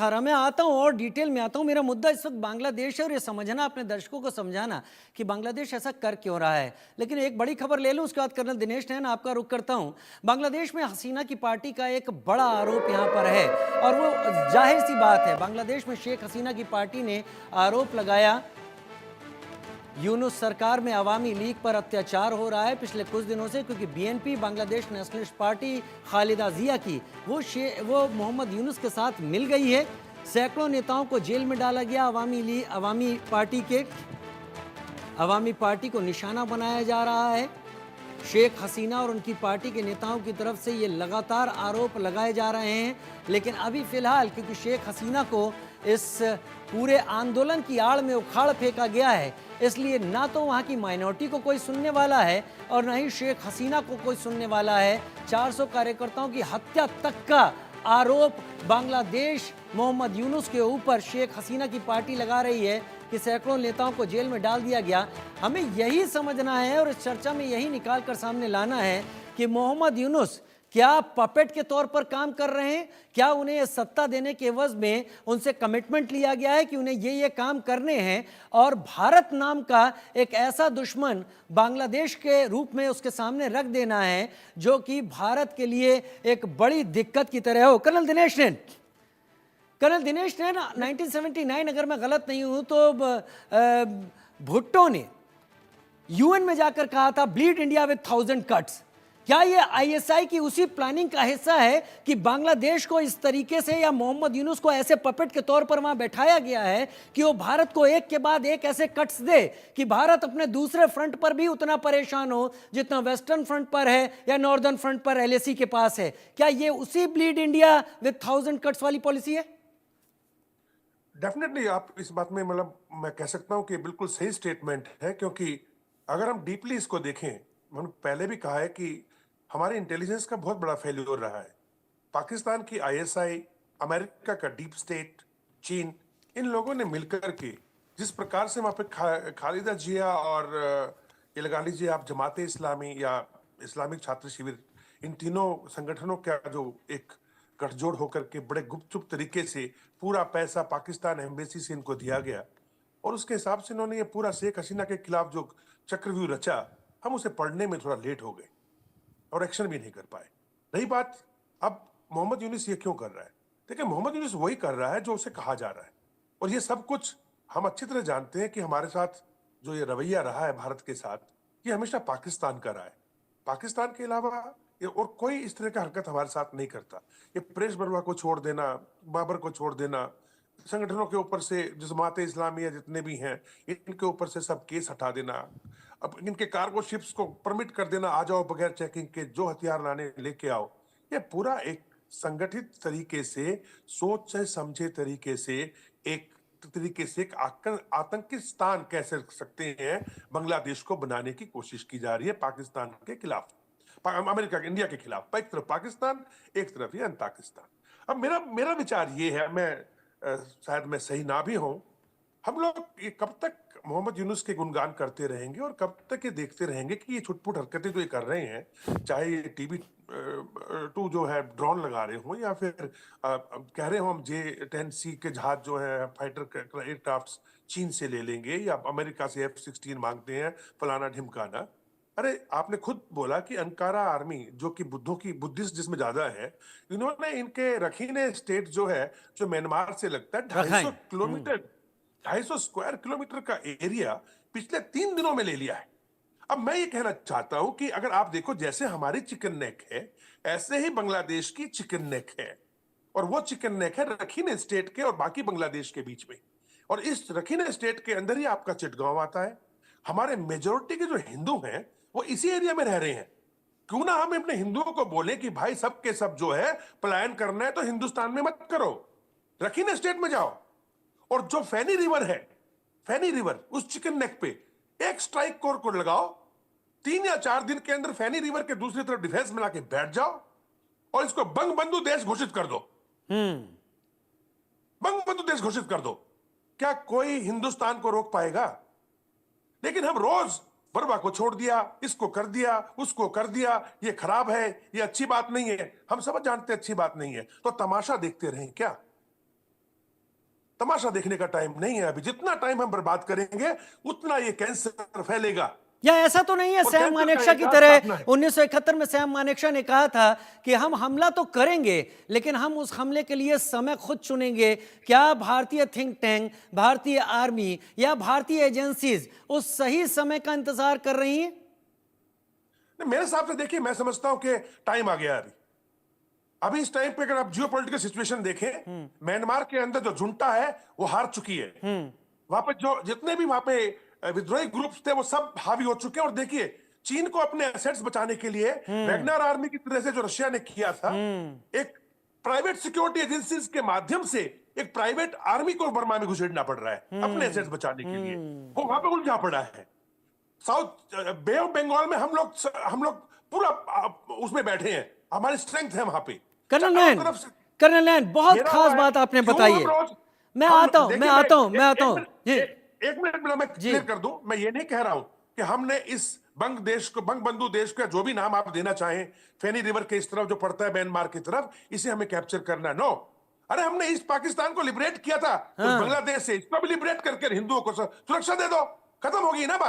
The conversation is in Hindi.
उठा रहा। मैं आता हूँ और डिटेल में आता हूँ। मेरा मुद्दा इस वक्त बांग्लादेश है और ये समझना, अपने दर्शकों को समझाना कि बांग्लादेश ऐसा कर क्यों रहा है। लेकिन एक बड़ी खबर ले लूँ, उसके बाद कर्नल दिनेश नैन आपका रुख करता हूँ। बांग्लादेश में हसीना की पार्टी का एक बड़ा आरोप यहाँ पर है और वो जाहिर सी बात है, बांग्लादेश में शेख हसीना की पार्टी ने आरोप लगाया यूनुस सरकार में अवामी लीग पर अत्याचार हो रहा है पिछले कुछ दिनों से, क्योंकि BNP Bangladesh nationalist party Khaleda Zia की वो मोहम्मद यूनुस के साथ मिल गई है। सैकड़ों नेताओं को जेल में डाला गया। अवामी पार्टी को निशाना बनाया जा रहा है। शेख हसीना और उनकी पार्टी के नेताओं की तरफ से ये लगातार आरोप लगाए जा रहे हैं। लेकिन अभी फिलहाल क्योंकि शेख हसीना को इस पूरे आंदोलन की आड़ में उखाड़ फेंका गया है, इसलिए ना तो वहाँ की माइनॉरिटी को कोई सुनने वाला है और ना ही शेख हसीना को कोई सुनने वाला है। 400 कार्यकर्ताओं की हत्या तक का आरोप बांग्लादेश मोहम्मद यूनुस के ऊपर शेख हसीना की पार्टी लगा रही है कि सैकड़ों नेताओं को जेल में डाल दिया गया। हमें यही समझना है और इस चर्चा में यही निकाल कर सामने लाना है कि मोहम्मद यूनुस क्या पपेट के तौर पर काम कर रहे हैं? क्या उन्हें यह सत्ता देने के एवज में उनसे कमिटमेंट लिया गया है कि उन्हें ये काम करने हैं और भारत नाम का एक ऐसा दुश्मन बांग्लादेश के रूप में उसके सामने रख देना है जो कि भारत के लिए एक बड़ी दिक्कत की तरह हो? कर्नल दिनेश नैन 1979, अगर मैं गलत नहीं हूं तो भुट्टो ने यूएन में जाकर कहा था ब्लीड इंडिया विद 1000 कट्स। क्या ये आईएसआई की उसी प्लानिंग का हिस्सा है कि बांग्लादेश को इस तरीके से या मोहम्मद यूनुस को ऐसे पपेट के तौर पर वहां बैठाया गया है कि वो भारत को एक के बाद एक ऐसे कट्स दे कि भारत अपने दूसरे फ्रंट पर भी उतना परेशान हो जितना वेस्टर्न फ्रंट पर है या नॉर्दर्न फ्रंट पर एलएसी के पास है? क्या ये उसी ब्लीड इंडिया विद 1000 कट्स वाली पॉलिसी है? डेफिनेटली आप इस बात में मतलब मैं कह सकता हूं कि बिल्कुल सही स्टेटमेंट है, क्योंकि अगर हम डीपली इसको देखें, हमने पहले भी कहा है कि हमारे इंटेलिजेंस का बहुत बड़ा फेल्योर रहा है। पाकिस्तान की आईएसआई, अमेरिका का डीप स्टेट, चीन, इन लोगों ने मिलकर के जिस प्रकार से वहां पे खालिदा जिया और ये लगा लीजिए आप जमाते इस्लामी या इस्लामिक छात्र शिविर, इन तीनों संगठनों का जो एक गठजोड़ होकर के बड़े गुपचुप तरीके से पूरा पैसा पाकिस्तान एम्बेसी से इनको दिया गया और उसके हिसाब से इन्होंने ये पूरा शेख हसीना के खिलाफ जो चक्रव्यूह रचा, हम उसे पढ़ने में थोड़ा लेट हो गए और एक्शन भी नहीं कर पाए। रही बात अब मोहम्मद यूनुस ये क्यों कर रहा है, देखिए मोहम्मद यूनुस वही कर रहा है जो उसे कहा जा रहा है और ये सब कुछ हम अच्छी तरह जानते हैं कि हमारे साथ जो ये रवैया रहा है भारत के साथ, ये हमेशा पाकिस्तान का रहा है। पाकिस्तान के अलावा ये और कोई इस तरह का हरकत हमारे साथ नहीं करता। ये प्रेस बरवा को छोड़ देना, बाबर को छोड़ देना, संगठनों के ऊपर से जमाते इस्लामी जितने भी हैं इनके ऊपर से सब केस हटा देना, अब इनके कार्गो शिप्स को परमिट कर देना, आ जाओ बगैर चेकिंग के, जो हथियार लाने लेके आओ। ये पूरा एक संगठित तरीके से, सोच समझे तरीके से, एक तरीके से एक आतंकिस्तान कह सकते हैं, बांग्लादेश को बनाने की कोशिश की जा रही है पाकिस्तान के खिलाफ, अमेरिका इंडिया के खिलाफ। एक तरफ पाकिस्तान, एक तरफ ये पाकिस्तान। अब मेरा विचार ये है, मैं शायद मैं सही ना भी हूं, हम लोग ये कब तक मोहम्मद यूनुस के गुणगान करते रहेंगे और कब तक ये देखते रहेंगे कि ये छुटपुट हरकतें जो ये कर रहे हैं, चाहे ये टीबी 2 जो है ड्रोन लगा रहे हो या फिर कह रहे हो हम J-10C के जहाज जो है फाइटर एयरक्राफ्ट चीन से ले लेंगे या अमेरिका से F-16 मांगते हैं, फलाना ढिमकाना। अरे आपने खुद बोला कि अंकारा आर्मी जो कि बुद्धों की बुद्धिस्ट जिसमें ज्यादा है, इन्होंने इनके रखीने स्टेट जो है, जो म्यांमार से लगता है 250 किलोमीटर, 250 स्क्वायर किलोमीटर का एरिया पिछले 3 दिनों में ले लिया है। अब मैं ये कहना चाहता हूं कि अगर आप देखो, जैसे हमारी चिकन नेक है ऐसे ही बांग्लादेश की चिकन नेक है, और वो चिकन नेक है रखीने स्टेट के और बाकी बांग्लादेश के बीच में, और इस रखीने स्टेट के अंदर ही आपका चिटगांव आता है। हमारे मेजोरिटी के जो हिंदू हैं वो इसी एरिया में रह रहे हैं। क्यों ना हम अपने हिंदुओं को बोले कि भाई सब के सब जो है पलायन करना है तो हिंदुस्तान में मत करो, रखीने स्टेट में जाओ। और जो फैनी रिवर है, फैनी रिवर उस चिकन नेक पे एक स्ट्राइक कोर को लगाओ, 3 या 4 दिन के अंदर फैनी रिवर के दूसरी तरफ डिफेंस में लाके बैठ जाओ और इसको बंग बंधु देश घोषित कर दो। बंग बंधु देश घोषित कर दो, क्या कोई हिंदुस्तान को रोक पाएगा? लेकिन हम रोज बरवा को छोड़ दिया, इसको कर दिया, उसको कर दिया, ये खराब है, ये अच्छी बात नहीं है। हम सब जानते हैं अच्छी बात नहीं है, तो तमाशा देखते रहें क्या? तमाशा देखने का टाइम नहीं है। अभी जितना टाइम हम बर्बाद करेंगे उतना ये कैंसर फैलेगा। या ऐसा तो नहीं है और सैम कैंसर का मानेकशा की इलाज तरह साधना है। 1971 में सैम मानेकशा ने कहा था कि हम हमला तो करेंगे लेकिन हम उस हमले के लिए समय खुद चुनेंगे। क्या भारतीय थिंक टैंक, भारतीय आर्मी या भारतीय एजेंसीज उस सही समय का इंतजार कर रही हैं? मेरे हिसाब से देखिए, मैं समझता हूं कि टाइम आ गया। अभी इस टाइम पे अगर आप जियो पॉलिटिकल सिचुएशन देखें, म्यांमार के अंदर जो जुंटा है वो हार चुकी है। वहां पे जो जितने भी वहां पे विद्रोही ग्रुप्स थे वो सब हावी हो चुके हैं। और देखिए, चीन को अपने एसेट्स बचाने के लिए वैगनर आर्मी की तरह से जो रशिया ने किया था, एक प्राइवेट सिक्योरिटी एजेंसीज के माध्यम से एक प्राइवेट आर्मी को बर्मा में घुसेड़ना पड़ रहा है अपने एसेट्स बचाने के लिए। वो वहां पे उलझा पड़ा है। साउथ बे ऑफ बंगाल में हम लोग पूरा उसमें बैठे हैं, हमारी स्ट्रेंथ है वहां पे। कर्नल चारों नैन, तरफ से कर्नल नैन, बहुत घेरा खास हुआ है। बात आपने क्यों बताई हम है। रोज मैं हम आता हूं, देखिए, मैं आता हूं, मैं आता हूं जी। एक मिनट मैं जी। क्लियर कर दूं। मैं ये नहीं कह रहा हूं कि हमने इस बंग देश को, बंग बंधु देश का जो भी नाम आप देना चाहें, फेनी रिवर के इस तरफ जो पड़ता है म्यांमार की तरफ, इसे हमें कैप्चर करना है। नो, अरे हमने इस पाकिस्तान को लिबरेट किया था, उस हाँ। बांग्लादेश से। इसको भी लिबरेट करके हिंदुओं को सुरक्षा दे दो, खत्म होगी ना बात।